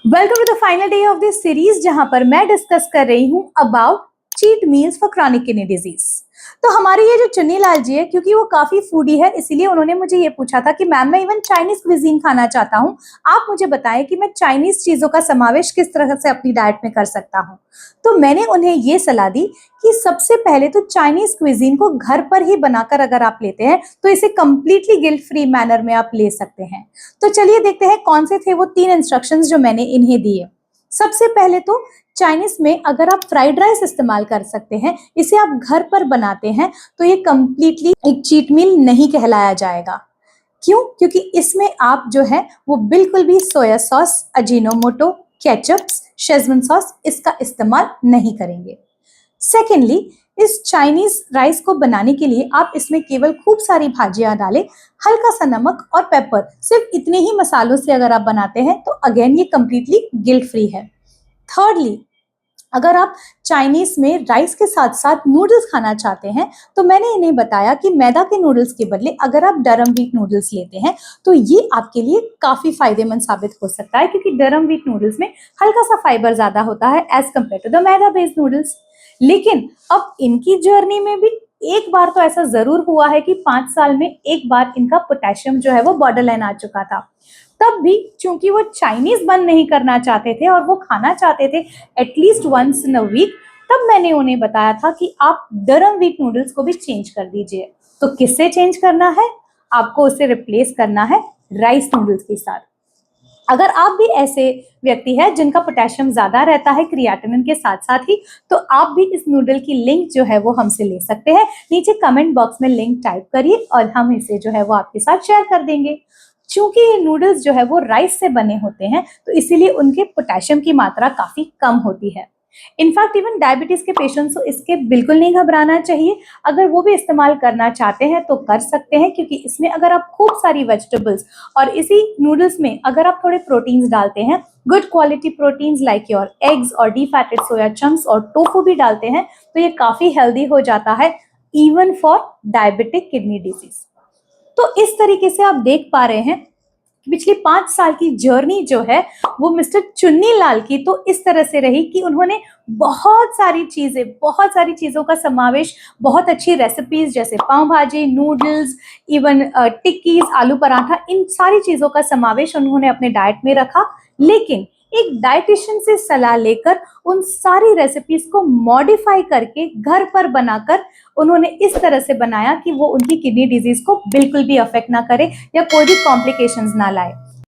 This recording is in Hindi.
Welcome to the final day of this series, जहां पर मैं डिस्कस कर रही हूं about cheat meals for chronic kidney disease. तो हमारे ये जो चुन्नी लाल जी है, क्योंकि वो काफी फूडी है, इसीलिए उन्होंने मुझे ये पूछा था कि मैम मैं इवन चाइनीज क्विजीन खाना चाहता हूँ, आप मुझे बताएं कि मैं चाइनीज चीजों का समावेश किस तरह से अपनी डाइट में कर सकता हूँ। तो मैंने उन्हें ये सलाह दी कि सबसे पहले तो चाइनीज क्विजीन को घर पर ही बनाकर अगर आप लेते हैं तो इसे कंप्लीटली गिल्ट फ्री मैनर में आप ले सकते हैं। तो चलिए देखते हैं कौन से थे वो 3 इंस्ट्रक्शंस जो मैंने इन्हें दिए। सबसे पहले तो चाइनीज में अगर आप फ्राइड राइस इस्तेमाल कर सकते हैं, इसे आप घर पर बनाते हैं तो ये कंप्लीटली एक चीट मील नहीं कहलाया जाएगा। क्यों? क्योंकि इसमें आप जो है वो बिल्कुल भी soya sauce, Ajinomoto, ketchups, Schezwan sauce इसका इस्तेमाल नहीं करेंगे। सेकेंडली, इस चाइनीज राइस को बनाने के लिए आप इसमें केवल खूब सारी भाजियां डालें, हल्का सा नमक और पेपर, सिर्फ इतने ही मसालों से अगर आप बनाते हैं तो अगेन ये कंप्लीटली गिल्ट फ्री है। थर्डली, अगर आप चाइनीज में राइस के साथ साथ नूडल्स खाना चाहते हैं तो मैंने इन्हें बताया कि मैदा के नूडल्स के बदले अगर आप डरम व्हीट नूडल्स लेते हैं तो ये आपके लिए काफी फायदेमंद साबित हो सकता है, क्योंकि डरम व्हीट नूडल्स में हल्का सा फाइबर ज्यादा होता है as compared to the maida based noodles. लेकिन अब इनकी जर्नी में भी एक बार तो ऐसा जरूर हुआ है कि 5 साल में एक बार इनका पोटेशियम जो है वो बॉर्डर लाइन आ चुका था। तब भी चूंकि वो चाइनीज बंद नहीं करना चाहते थे और वो खाना चाहते थे at least once in a week, तब मैंने उन्हें बताया था कि आप डरम व्हीट नूडल्स को भी चेंज कर दीजिए। तो किससे चेंज करना है? आपको उसे रिप्लेस करना है राइस नूडल्स के साथ। अगर आप भी ऐसे व्यक्ति हैं जिनका पोटेशियम ज्यादा रहता है क्रिएटिनिन के साथ साथ ही, तो आप भी इस नूडल की लिंक जो है वो हमसे ले सकते हैं। नीचे कमेंट बॉक्स में लिंक टाइप करिए और हम इसे जो है वो आपके साथ शेयर कर देंगे। चूंकि ये नूडल्स जो है वो राइस से बने होते हैं तो इसीलिए उनके पोटेशियम की मात्रा काफी कम होती है। इनफैक्ट इवन डायबिटीज के पेशेंट्स को इसके बिल्कुल नहीं घबराना चाहिए। अगर वो भी इस्तेमाल करना चाहते हैं तो कर सकते हैं, क्योंकि इसमें अगर आप खूब सारी वेजिटेबल्स और इसी नूडल्स में अगर आप थोड़े प्रोटीन्स डालते हैं, good quality proteins like your eggs और डीफैटेड सोया चंक्स और टोफू भी डालते हैं, तो ये काफी हेल्दी हो जाता है even for diabetic kidney disease. तो इस तरीके से आप देख पा रहे हैं पिछली 5 साल की जर्नी जो है वो मिस्टर चुन्नी लाल की तो इस तरह से रही कि उन्होंने बहुत सारी चीजों का समावेश, बहुत अच्छी रेसिपीज जैसे पाव भाजी, नूडल्स, इवन टिक्कीज, आलू पराठा, इन सारी चीजों का समावेश उन्होंने अपने डाइट में रखा। लेकिन एक डाइटिशियन से सलाह लेकर उन सारी रेसिपीज को मॉडिफाई करके घर पर बनाकर उन्होंने इस तरह से बनाया कि वो उनकी किडनी डिजीज को बिल्कुल भी अफेक्ट ना करे या कोई भी कॉम्प्लिकेशंस ना लाए।